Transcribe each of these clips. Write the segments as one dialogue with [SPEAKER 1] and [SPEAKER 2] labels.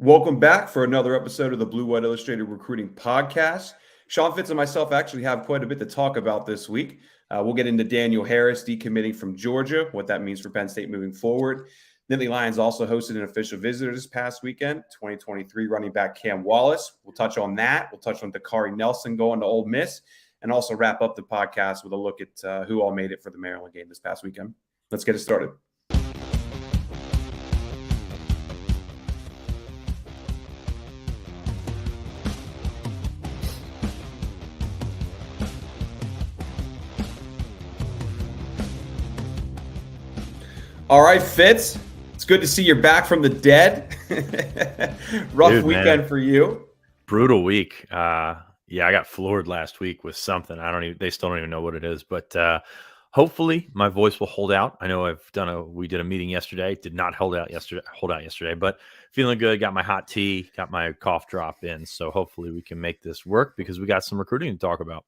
[SPEAKER 1] Welcome back for another episode of the Blue White Illustrated Recruiting Podcast. Sean Fitz and myself actually have quite a bit to talk about this week. We'll get into Daniel Harris decommitting from Georgia, what that means for Penn State moving forward. Nittany Lions also hosted an official visitor this past weekend, 2023 running back Cam Wallace. We'll touch on that. We'll touch on Dakari Nelson going to Ole Miss, and also wrap up the podcast with a look at who all made it for the Maryland game this past weekend. Let's get it started. All right, Fitz, it's good to see you're back from the dead. Rough weekend for you.
[SPEAKER 2] Brutal week. I got floored last week with something. They still don't even know what it is, but hopefully my voice will hold out. I know we did a meeting yesterday, did not hold out yesterday, but feeling good. Got my hot tea, got my cough drop in. So hopefully we can make this work because we got some recruiting to talk about.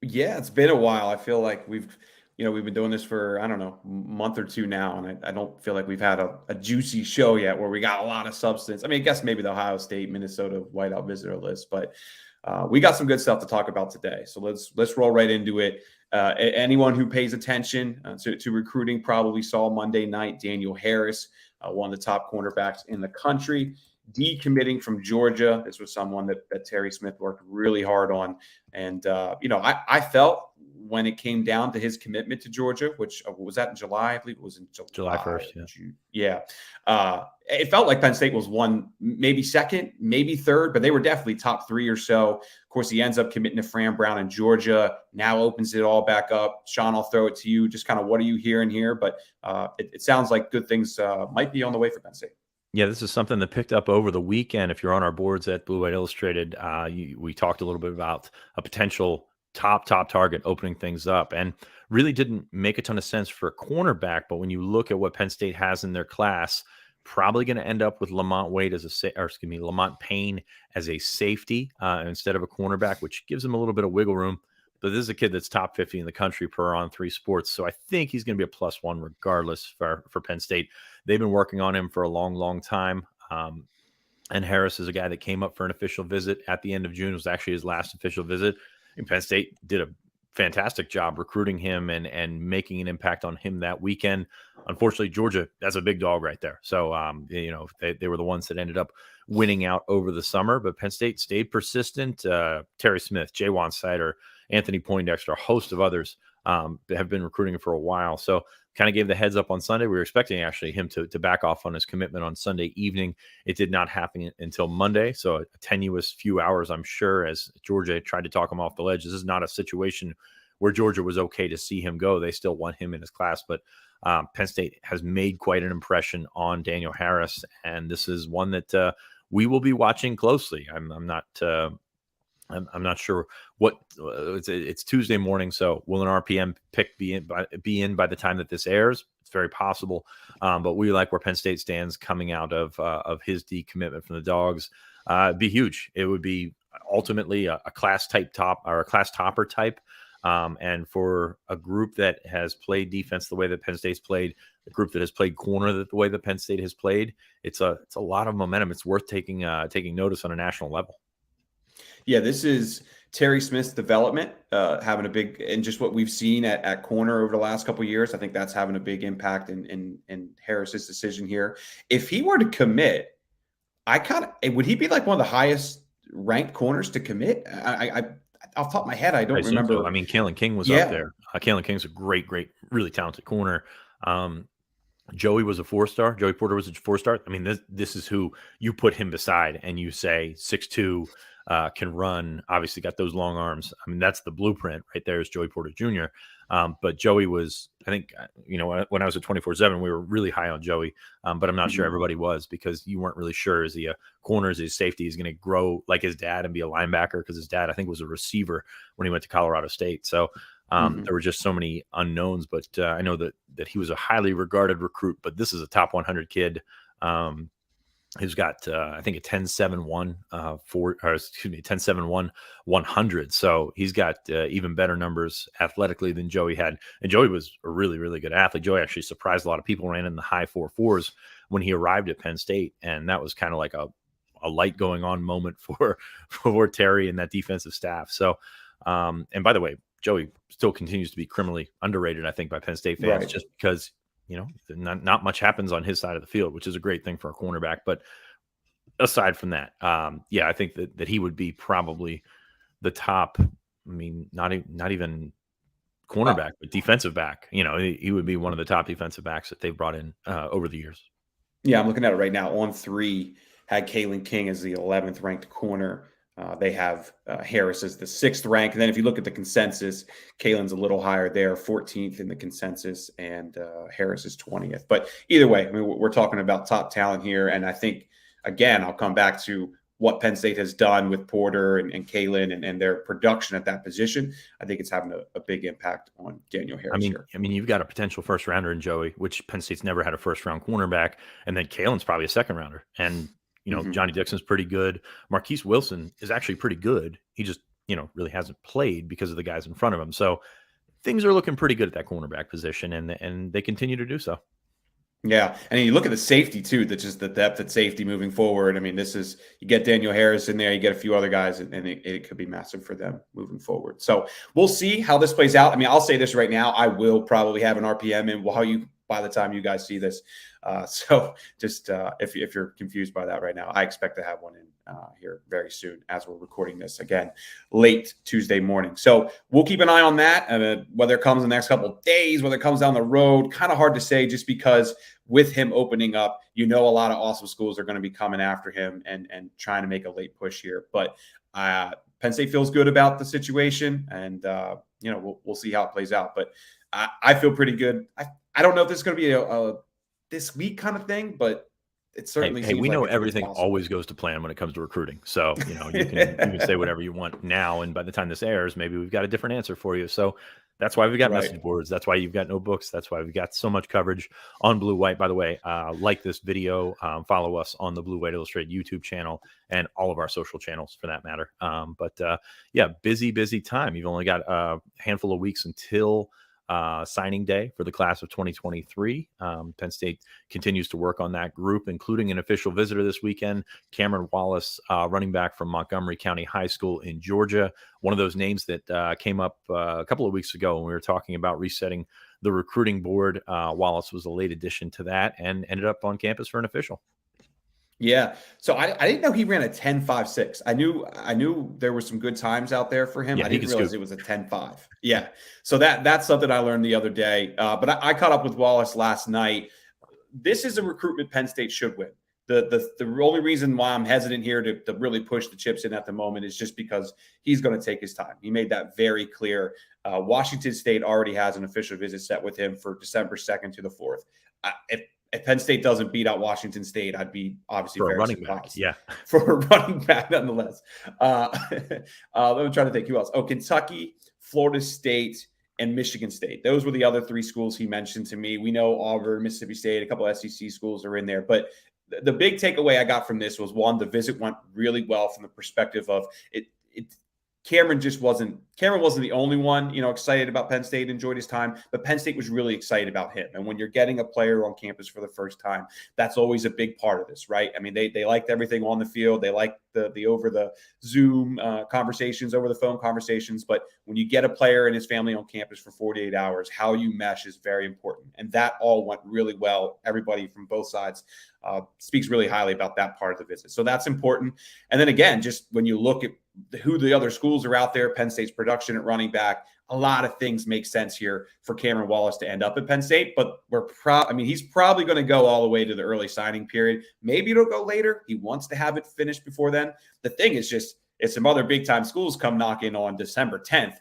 [SPEAKER 1] Yeah, it's been a while. I feel like we've been doing this for, a month or two now, and I don't feel like we've had a juicy show yet where we got a lot of substance. I mean, I guess maybe the Ohio State, Minnesota whiteout visitor list, but we got some good stuff to talk about today. So let's roll right into it. Anyone who pays attention to recruiting probably saw Monday night Daniel Harris, one of the top cornerbacks in the country, decommitting from Georgia. This was someone that Terry Smith worked really hard on. And, I felt when it came down to his commitment to Georgia, which was that in July? I believe it was in
[SPEAKER 2] July 1st.
[SPEAKER 1] Yeah. It felt like Penn State was one, maybe second, maybe third, but they were definitely top three or so. Of course, he ends up committing to Fran Brown in Georgia, now opens it all back up. Sean, I'll throw it to you. Just kind of what are you hearing here? But it sounds like good things might be on the way for Penn State.
[SPEAKER 2] Yeah, this is something that picked up over the weekend. If you're on our boards at Blue White Illustrated, we talked a little bit about a potential top target opening things up, and really didn't make a ton of sense for a cornerback. But when you look at what Penn State has in their class, probably going to end up with Lamont Payne as a safety instead of a cornerback, which gives him a little bit of wiggle room. But this is a kid that's top 50 in the country per On 3 Sports. So I think he's going to be a +1 regardless for Penn State. They've been working on him for a long time. And Harris is a guy that came up for an official visit at the end of June. It was actually his last official visit. And Penn State did a fantastic job recruiting him and making an impact on him that weekend. Unfortunately, Georgia, that's a big dog right there. So, they were the ones that ended up winning out over the summer. But Penn State stayed persistent. Terry Smith, Snyder, Anthony Poindexter, a host of others have been recruiting for a while. So kind of gave the heads up on Sunday. We were expecting actually him to back off on his commitment on Sunday evening. It did not happen until Monday. So a tenuous few hours, I'm sure, as Georgia tried to talk him off the ledge. This is not a situation where Georgia was okay to see him go. They still want him in his class, but Penn State has made quite an impression on Daniel Harris. And this is one that we will be watching closely. I'm not sure what it's Tuesday morning. So will an RPM pick be in by the time that this airs? It's very possible. But we like where Penn State stands coming out of his decommitment from the Dogs. It'd be huge. It would be ultimately a class topper type. And for a group that has played defense the way that Penn State's played, a group that has played corner the way that Penn State has played, it's a lot of momentum. It's worth taking notice on a national level.
[SPEAKER 1] Yeah, this is Terry Smith's development, having a big, and just what we've seen at corner over the last couple of years. I think that's having a big impact in Harris's decision here. If he were to commit, would he be like one of the highest ranked corners to commit? I off the top of my head, I don't remember.
[SPEAKER 2] So. I mean, Kalen King was up there. Kalen King's a great, really talented corner. Joey was a 4-star. Joey Porter was a 4-star. I mean, this is who you put him beside, and you say 6'2". Can run, obviously got those long arms. I mean, that's the blueprint right there is Joey Porter Jr. But Joey was, I think, when I was at 24/7, we were really high on Joey, but I'm not sure everybody was because you weren't really sure is he a corner, is his safety is going to grow like his dad and be a linebacker because his dad, I think, was a receiver when he went to Colorado State. So there were just so many unknowns, but I know that he was a highly regarded recruit, but this is a top 100 kid. He's got, I think, a 10.71 10.71 100. So he's got even better numbers athletically than Joey had. And Joey was a really, really good athlete. Joey actually surprised a lot of people, ran in the high 4.4s when he arrived at Penn State. And that was kind of like a a light going on moment for Terry and that defensive staff. So, and by the way, Joey still continues to be criminally underrated, I think, by Penn State fans, just because, not much happens on his side of the field, which is a great thing for a cornerback. But aside from that, I think that he would be probably the top. I mean, not even cornerback, but defensive back. He would be one of the top defensive backs that they've brought in over the years.
[SPEAKER 1] Yeah, I'm looking at it right now. On 3 had Kalen King as the 11th ranked corner. They have Harris as the 6th rank. And then if you look at the consensus, Kalen's a little higher there, 14th in the consensus, and Harris is 20th. But either way, I mean, we're talking about top talent here. And I think, again, I'll come back to what Penn State has done with Porter and Kalen and their production at that position. I think it's having a big impact on Daniel Harris here.
[SPEAKER 2] I mean, you've got a potential first rounder in Joey, which Penn State's never had a first round cornerback. And then Kalen's probably a second rounder. And, Johnny Dixon's pretty good. Marquise Wilson is actually pretty good. He just, really hasn't played because of the guys in front of him. So things are looking pretty good at that cornerback position, and they continue to do so.
[SPEAKER 1] Yeah, and you look at the safety too. That's just the depth at safety moving forward. I mean, you get Daniel Harris in there, you get a few other guys, and it could be massive for them moving forward. So we'll see how this plays out. I mean, I'll say this right now: I will probably have an RPM in by the time you guys see this. So just if you're confused by that right now, I expect to have one in here very soon as we're recording this again late Tuesday morning. So we'll keep an eye on that. Whether it comes in the next couple of days, whether it comes down the road, kind of hard to say, just because with him opening up, a lot of awesome schools are going to be coming after him and trying to make a late push here. But Penn State feels good about the situation, and we'll see how it plays out. But I feel pretty good. I don't know if this is going to be a this week kind of thing, but it certainly seems
[SPEAKER 2] we
[SPEAKER 1] like
[SPEAKER 2] know everything always goes to plan when it comes to recruiting. So, you can say whatever you want now, and by the time this airs, maybe we've got a different answer for you. So that's why we've got message boards. That's why you've got notebooks. That's why we've got so much coverage on Blue White. By the way, like this video, follow us on the Blue White Illustrated YouTube channel and all of our social channels for that matter. Busy time. You've only got a handful of weeks until signing day for the class of 2023. Penn State continues to work on that group, including an official visitor this weekend, Cameron Wallace, running back from Montgomery County High School in Georgia. One of those names that came up a couple of weeks ago when we were talking about resetting the recruiting board. Wallace was a late addition to that and ended up on campus for an official.
[SPEAKER 1] Yeah. So I didn't know he ran a 10.56. I knew there were some good times out there for him.
[SPEAKER 2] Yeah,
[SPEAKER 1] I didn't realize it was a 10.5. Yeah. So that's something I learned the other day. But I caught up with Wallace last night. This is a recruitment Penn State should win. The only reason why I'm hesitant here to really push the chips in at the moment is just because he's going to take his time. He made that very clear. Washington State already has an official visit set with him for December 2nd to the 4th. If Penn State doesn't beat out Washington State, I'd be obviously
[SPEAKER 2] for
[SPEAKER 1] very
[SPEAKER 2] a running
[SPEAKER 1] surprised.
[SPEAKER 2] back. Yeah,
[SPEAKER 1] for a running back, nonetheless. Let me try to think who else. Oh, Kentucky, Florida State, and Michigan State. Those were the other 3 schools he mentioned to me. We know Auburn, Mississippi State, a couple of SEC schools are in there. But the big takeaway I got from this was, one, the visit went really well from the perspective of it. Cameron wasn't the only one, excited about Penn State, enjoyed his time, but Penn State was really excited about him. And when you're getting a player on campus for the first time, that's always a big part of this, right? I mean, they liked everything on the field. They liked the over the Zoom conversations, over the phone conversations. But when you get a player and his family on campus for 48 hours, how you mesh is very important. And that all went really well. Everybody from both sides speaks really highly about that part of the visit. So that's important. And then again, just when you look at who the other schools are out there, Penn State's production at running back, a lot of things make sense here for Cameron Wallace to end up at Penn State. But he's probably going to go all the way to the early signing period. Maybe it'll go later. He wants to have it finished before then. The thing is just, if some other big time schools come knocking on December 10th,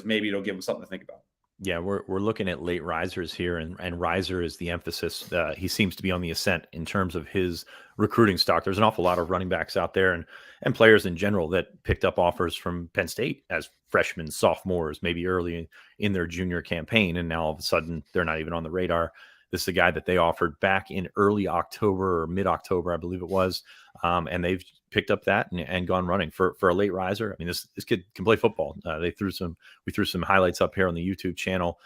[SPEAKER 1] maybe it'll give him something to think about.
[SPEAKER 2] Yeah, we're looking at late risers here, and riser is the emphasis. He seems to be on the ascent in terms of his recruiting stock. There's an awful lot of running backs out there and players in general that picked up offers from Penn State as freshmen, sophomores, maybe early in their junior campaign, and now all of a sudden they're not even on the radar This is a guy that they offered back in early October or mid-October, I believe it was. And they've picked up that and gone running for a late riser. I mean, this kid can play football. We threw some highlights up here on the YouTube channel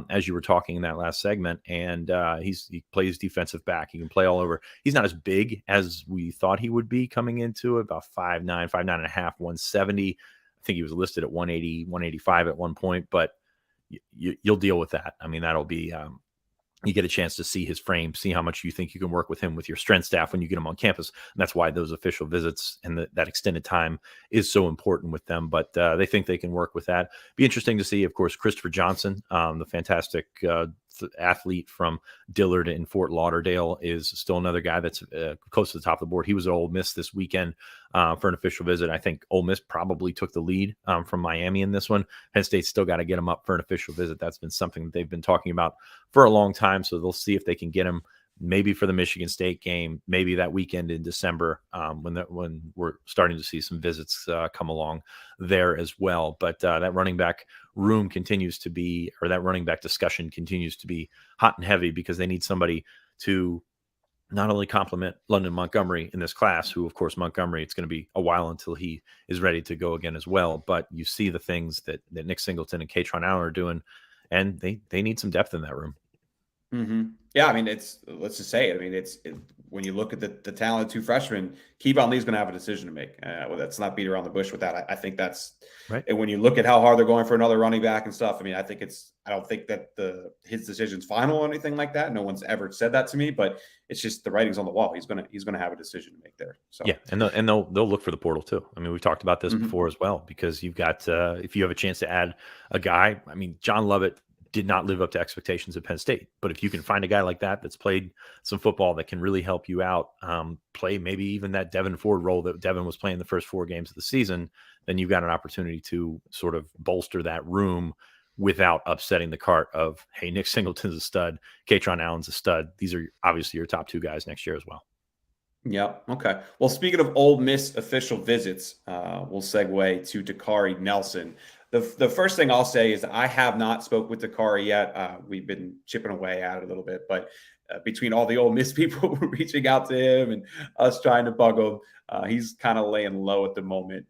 [SPEAKER 2] as you were talking in that last segment. And he plays defensive back. He can play all over. He's not as big as we thought he would be coming into it, about 5'9", 5'9 and a half, 170. I think he was listed at 180, 185 at one point, but you'll deal with that. I mean, that'll be you get a chance to see his frame, see how much you think you can work with him with your strength staff when you get him on campus. And that's why those official visits and that extended time is so important with them. But they think they can work with that. Be interesting to see, of course, Christopher Johnson, the fantastic athlete from Dillard in Fort Lauderdale, is still another guy that's close to the top of the board. He was at Ole Miss this weekend for an official visit. I think Ole Miss probably took the lead from Miami in this one. Penn State's still got to get him up for an official visit. That's been something that they've been talking about for a long time. So they'll see if they can get him maybe for the Michigan State game, maybe that weekend in December when we're starting to see some visits come along there as well. But that running back room continues to be, or that running back discussion continues to be hot and heavy, because they need somebody to not only complement London Montgomery in this class, who, of course, Montgomery, it's going to be a while until he is ready to go again as well. But you see the things that Nick Singleton and Katron Allen are doing, and they need some depth in that room.
[SPEAKER 1] Mm-hmm. Yeah, I mean, let's just say it. I mean, when you look at the talented two freshmen, Kevon Lee's going to have a decision to make. Well, that's not beat around the bush with that. I think that's right. And when you look at how hard they're going for another running back and stuff, I mean, I don't think that his decision's final or anything like that. No one's ever said that to me, but it's just the writing's on the wall. He's gonna have a decision to make there. So
[SPEAKER 2] yeah, and they'll look for the portal too. I mean, we've talked about this before as well, because you've got if you have a chance to add a guy. I mean, John Lovett did not live up to expectations at Penn State. But if you can find a guy like that that's played some football that can really help you out, play maybe even that Devin Ford role that Devin was playing the first 4 games of the season, then you've got an opportunity to sort of bolster that room without upsetting the cart of, hey, Nick Singleton's a stud, Katron Allen's a stud. These are obviously your top 2 guys next year as well.
[SPEAKER 1] Yeah. Okay. Well, speaking of Ole Miss official visits, we'll segue to Dakari Nelson. The first thing I'll say is I have not spoke with Dakari yet. We've been chipping away at it a little bit, but between all the Ole Miss people reaching out to him and us trying to bug him, he's kind of laying low at the moment.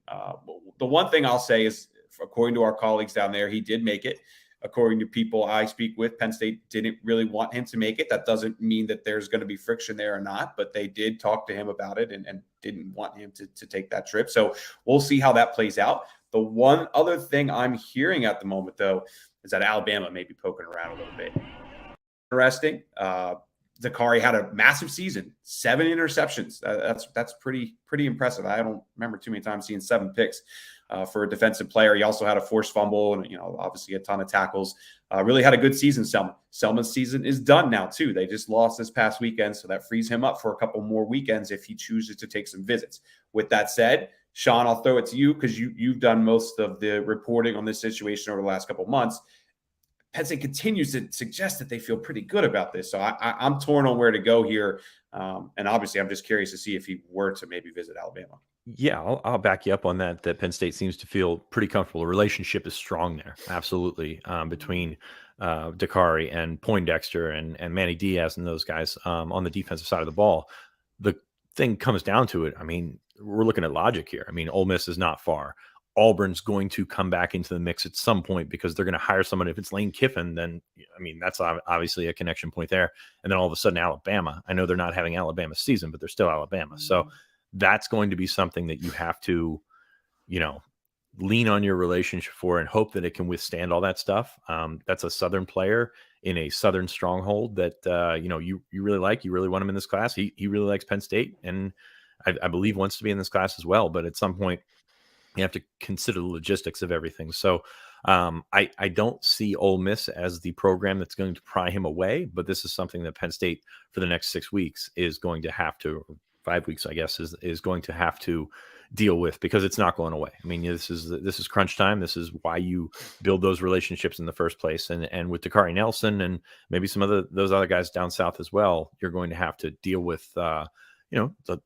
[SPEAKER 1] The one thing I'll say is, according to our colleagues down there, he did make it. According to people I speak with, Penn State didn't really want him to make it. That doesn't mean that there's going to be friction there or not, but they did talk to him about it and didn't want him to take that trip. So we'll see how that plays out. The one other thing I'm hearing at the moment, though, is that Alabama may be poking around a little bit. Interesting. Dakari had a massive season, 7 interceptions. That's pretty impressive. I don't remember too many times seeing 7 picks for a defensive player. He also had a forced fumble and, obviously a ton of tackles. Really had a good season, Selma. Selma's season is done now, too. They just lost this past weekend, so that frees him up for a couple more weekends if he chooses to take some visits. With that said, Sean, I'll throw it to you because you've done most of the reporting on this situation over the last couple of months. Penn State continues to suggest that they feel pretty good about this. So I'm torn on where to go here. And obviously, I'm just curious to see if he were to maybe visit Alabama.
[SPEAKER 2] Yeah, I'll back you up on that Penn State seems to feel pretty comfortable. The relationship is strong there. Absolutely. Between Dakari and Poindexter and Manny Diaz and those guys on the defensive side of the ball. The thing comes down to it. I mean, we're looking at logic here. I mean, Ole Miss is not far. Auburn's going to come back into the mix at some point because they're going to hire someone. If it's Lane Kiffin, then, I mean, that's obviously a connection point there. And then all of a sudden, Alabama. I know they're not having Alabama season, but they're still Alabama. So that's going to be something that you have to, lean on your relationship for and hope that it can withstand all that stuff. That's a Southern player in a Southern stronghold that, you really like. You really want him in this class. He really likes Penn State, and I believe wants to be in this class as well. But at some point, you have to consider the logistics of everything. So I don't see Ole Miss as the program that's going to pry him away, but this is something that Penn State for the next 6 weeks is going to have to, 5 weeks, I guess, is going to have to deal with, because it's not going away. I mean, this is crunch time. This is why you build those relationships in the first place. And with Dakari Nelson and maybe some of those other guys down south as well, you're going to have to deal with, the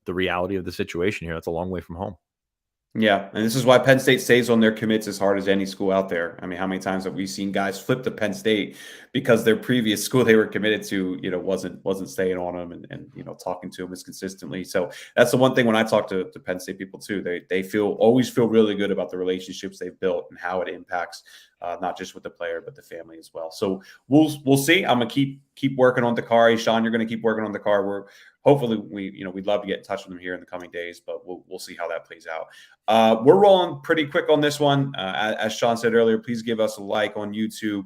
[SPEAKER 2] reality of the situation here. It's a long way from home.
[SPEAKER 1] Yeah, and this is why Penn State stays on their commits as hard as any school out there. I mean, how many times have we seen guys flip to Penn State because their previous school they were committed to, wasn't staying on them and talking to them as consistently. So that's the one thing when I talk to Penn State people too, they always feel really good about the relationships they've built and how it impacts not just with the player but the family as well. So we'll see. I'm gonna keep working on Dakari. Sean, you're gonna keep working on Dakari. Hopefully we'd love to get in touch with them here in the coming days, but we'll see how that plays out. We're rolling pretty quick on this one. As Sean said earlier, please give us a like on YouTube.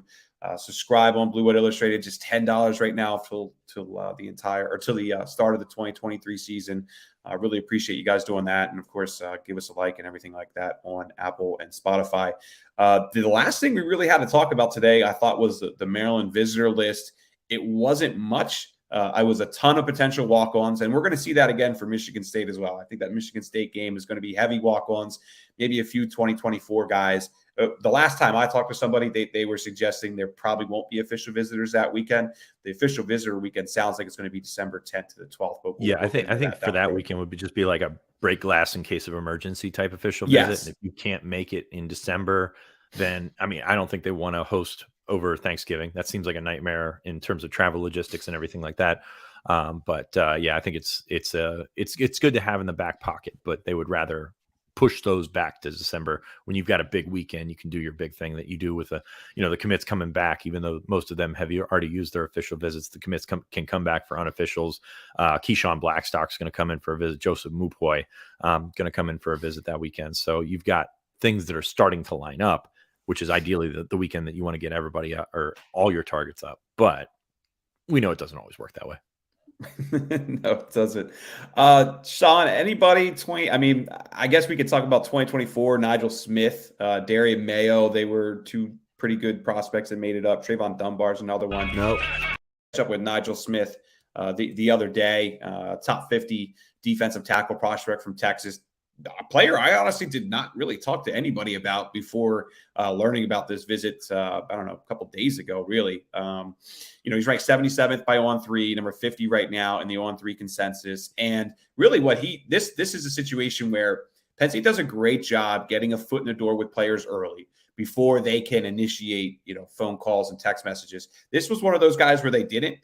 [SPEAKER 1] Subscribe on Blue White Illustrated, just $10 right now till the start of the 2023 season. I really appreciate you guys doing that, and of course, give us a like and everything like that on Apple and Spotify. The last thing we really had to talk about today, I thought, was the Maryland visitor list. It wasn't much. I was a ton of potential walk-ons, and we're going to see that again for Michigan State as well. I think that Michigan State game is going to be heavy walk-ons, maybe a few 2024 guys. The last time I talked to somebody, they were suggesting there probably won't be official visitors that weekend. The official visitor weekend sounds like it's going to be December 10th to the 12th. But
[SPEAKER 2] I think for that weekend would just be like a break glass in case of emergency type official
[SPEAKER 1] Yes.
[SPEAKER 2] visit. And if you can't make it in December, then I don't think they want to host over Thanksgiving. That seems like a nightmare in terms of travel logistics and everything like that. I think it's good to have in the back pocket, but they would rather push those back to December when you've got a big weekend. You can do your big thing that you do with the commits coming back, even though most of them have already used their official visits. The commits can come back for unofficials. Keyshawn Blackstock's going to come in for a visit. Joseph Mupoy going to come in for a visit that weekend. So you've got things that are starting to line up, which is ideally the weekend that you want to get everybody up, or all your targets up. But we know it doesn't always work that way.
[SPEAKER 1] No, it doesn't. Sean, anybody 20? I mean, I guess we could talk about 2024. Nigel Smith, Darian Mayo. They were two pretty good prospects that made it up. Trayvon Dunbar's another one.
[SPEAKER 2] Nope.
[SPEAKER 1] Up with Nigel Smith the other day, top 50 defensive tackle prospect from Texas. A player I honestly did not really talk to anybody about before learning about this visit. I don't know, a couple days ago, really. He's ranked 77th by On3, number 50 right now in the On3 consensus. And really, this is a situation where Penn State does a great job getting a foot in the door with players early before they can initiate, phone calls and text messages. This was one of those guys where they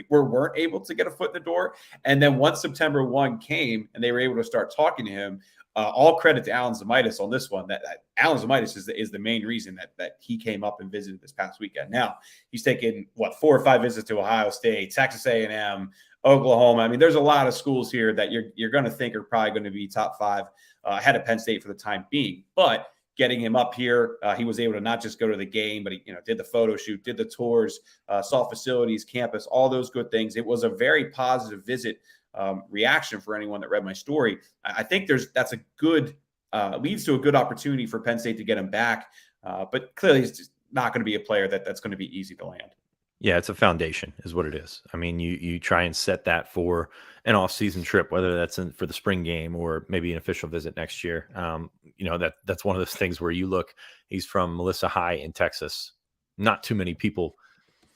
[SPEAKER 1] weren't able to get a foot in the door. And then once September 1 came and they were able to start talking to him, all credit to Alan Zamitis on this one. That Alan Zamitis is the main reason that he came up and visited this past weekend. Now he's taken 4 or 5 visits to Ohio State, Texas A&M, Oklahoma. I mean, there's a lot of schools here that you're going to think are probably going to be top 5 ahead of Penn State for the time being. But getting him up here, he was able to not just go to the game, but he did the photo shoot, did the tours, saw facilities, campus, all those good things. It was a very positive visit. Reaction for anyone that read my story. I think that's a good leads to a good opportunity for Penn State to get him back. But clearly, he's just not going to be a player that's going to be easy to land.
[SPEAKER 2] Yeah, it's a foundation is what it is. I mean, you try and set that for an off-season trip, whether that's for the spring game or maybe an official visit next year. That's one of those things where you look, he's from Melissa High in Texas. Not too many people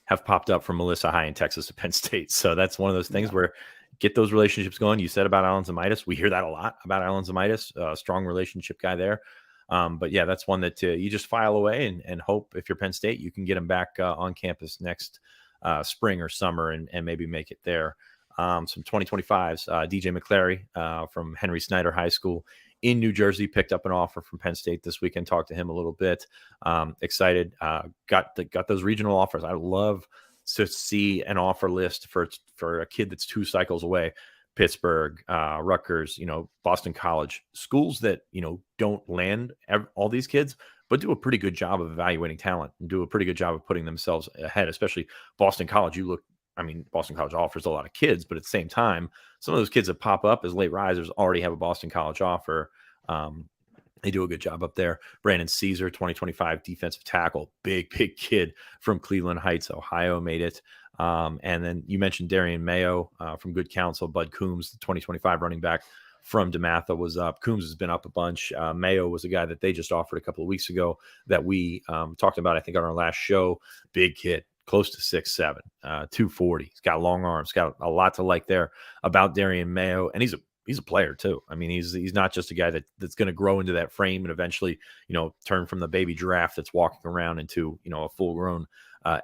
[SPEAKER 2] have popped up from Melissa High in Texas to Penn State. So that's one of those things where get those relationships going. You said about Alan Zamitis. We hear that a lot about Alan Zamitis, strong relationship guy there. But yeah, that's one that you just file away and hope if you're Penn State, you can get him back on campus next spring or summer and maybe make it there. Some 2025s, DJ McClary from Henry Snyder High School in New Jersey picked up an offer from Penn State this weekend. Talked to him a little bit. Excited. Got those regional offers. I love to see an offer list for a kid that's 2 cycles away. Pittsburgh, Rutgers, Boston College, schools that, don't land all these kids, but do a pretty good job of evaluating talent and do a pretty good job of putting themselves ahead, especially Boston College. Boston College offers a lot of kids, but at the same time, some of those kids that pop up as late risers already have a Boston College offer. They do a good job up there. Brandon Caesar, 2025 defensive tackle, big kid from Cleveland Heights, Ohio, made it. And then you mentioned Darian Mayo from Good Counsel. Bud Coombs, the 2025 running back from DeMatha, was up. Coombs has been up a bunch. Mayo was a guy that they just offered a couple of weeks ago that we talked about, I think, on our last show. Big kid, close to 6'7", 240. He's got long arms, got a lot to like there about Darian Mayo. And he's a player too. I mean, he's not just a guy that's going to grow into that frame and eventually, turn from the baby giraffe that's walking around into, a full grown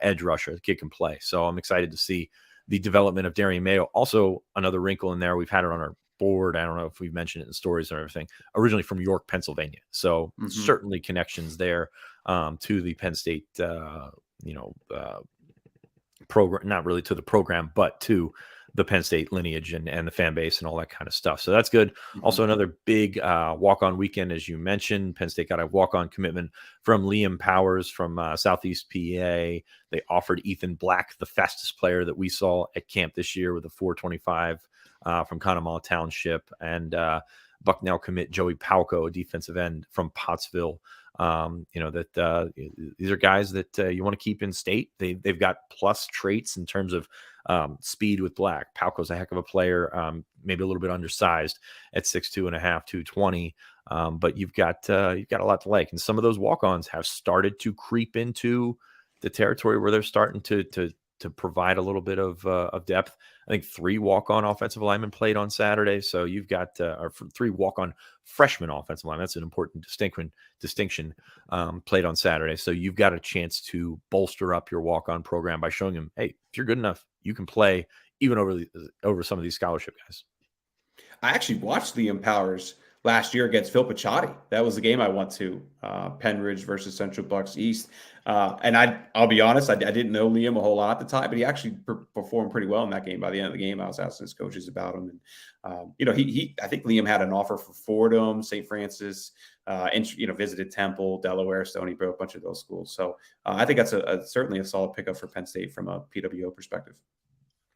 [SPEAKER 2] edge rusher. The kid can play. So I'm excited to see the development of Darian Mayo. Also, another wrinkle in there. We've had it on our board. I don't know if we've mentioned it in stories or everything. Originally from York, Pennsylvania. So certainly connections there to the Penn State, program, not really to the program, but to the Penn State lineage and the fan base and all that kind of stuff. So that's good. Also, another big walk-on weekend, as you mentioned. Penn State got a walk-on commitment from Liam Powers from Southeast PA. They offered Ethan Black, the fastest player that we saw at camp this year, with a 4.25 from Conemaugh Township, and Bucknell commit Joey Palco, a defensive end from Pottsville. These are guys that you want to keep in state. They've got plus traits in terms of speed with Black. Palco's a heck of a player, maybe a little bit undersized at 6'2.5", 220. But you've got a lot to like. And some of those walk-ons have started to creep into the territory where they're starting to provide a little bit of depth. I think 3 walk-on offensive linemen played on Saturday. So you've got 3 walk-on freshman offensive linemen. That's an important distinction played on Saturday. So you've got a chance to bolster up your walk-on program by showing them, hey, if you're good enough, you can play even over some of these scholarship guys.
[SPEAKER 1] I actually watched Liam Powers last year against Phil Picciotti. That was the game I went to, Penn Ridge versus Central Bucks East. And I'll be honest, I didn't know Liam a whole lot at the time, but he actually performed pretty well in that game. By the end of the game, I was asking his coaches about him. And, I think Liam had an offer for Fordham, St. Francis, and, visited Temple, Delaware, Stony Brook, a bunch of those schools. So I think that's certainly a solid pickup for Penn State from a PWO perspective.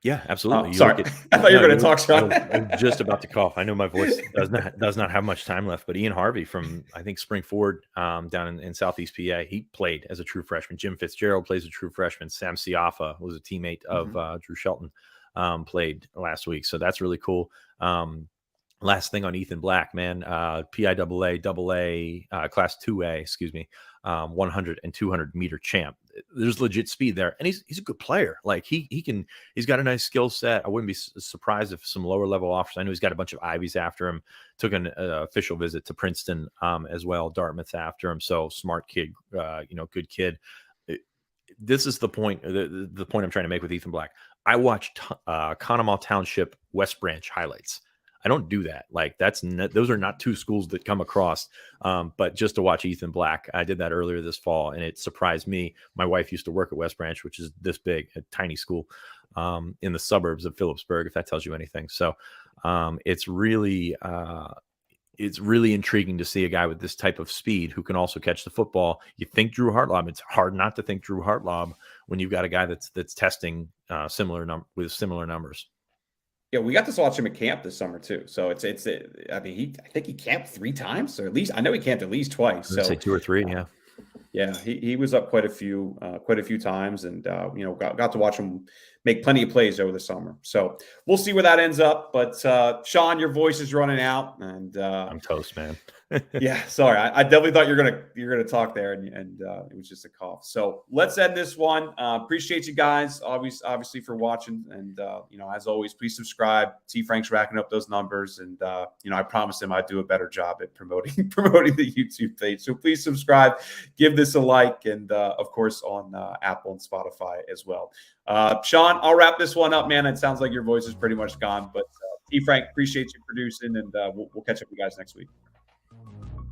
[SPEAKER 2] Yeah, absolutely.
[SPEAKER 1] Sorry, I thought you were going to talk, Sean.
[SPEAKER 2] I'm just about to cough. I know my voice does not have much time left, but Ian Harvey from, I think, Spring Ford down in Southeast PA, he played as a true freshman. Jim Fitzgerald plays a true freshman. Sam Siafa was a teammate of Drew Shelton, played last week. So that's really cool. Last thing on Ethan Black, man, PIAA, AA, Class 2A, 100 and 200 meter champ. There's legit speed there, and he's a good player. Like he's got a nice skill set. I wouldn't be surprised if some lower level offers. I know he's got a bunch of Ivies after him. Took an official visit to Princeton as well. Dartmouth after him. So smart kid, good kid. This is the point. The point I'm trying to make with Ethan Black. I watched Conemaugh Township West Branch highlights. I don't do that. Like those are not 2 schools that come across. But just to watch Ethan Black, I did that earlier this fall, and it surprised me. My wife used to work at West Branch, which is this big, a tiny school in the suburbs of Phillipsburg, if that tells you anything. So it's really intriguing to see a guy with this type of speed who can also catch the football. You think Drew Hartlaub? It's hard not to think Drew Hartlaub when you've got a guy that's testing similar numbers.
[SPEAKER 1] Yeah, we got to watch him at camp this summer too. So I think he camped 3 times, or at least I know he camped at least twice. So
[SPEAKER 2] say 2 or 3, yeah.
[SPEAKER 1] Yeah, he was up quite a few times, and got to watch him make plenty of plays over the summer. So we'll see where that ends up. But Sean, your voice is running out, and I'm
[SPEAKER 2] toast, man.
[SPEAKER 1] Yeah, sorry, I definitely thought you're gonna talk there, and it was just a cough. So let's end this one. Appreciate you guys, obviously for watching, and as always, please subscribe. T. Frank's racking up those numbers, and I promised him I'd do a better job at promoting the YouTube page. So please subscribe, give this a like, and of course on Apple and Spotify as well. Sean, I'll wrap this one up, man. It sounds like your voice is pretty much gone, but T. Frank, appreciate you producing, and we'll catch up with you guys next week.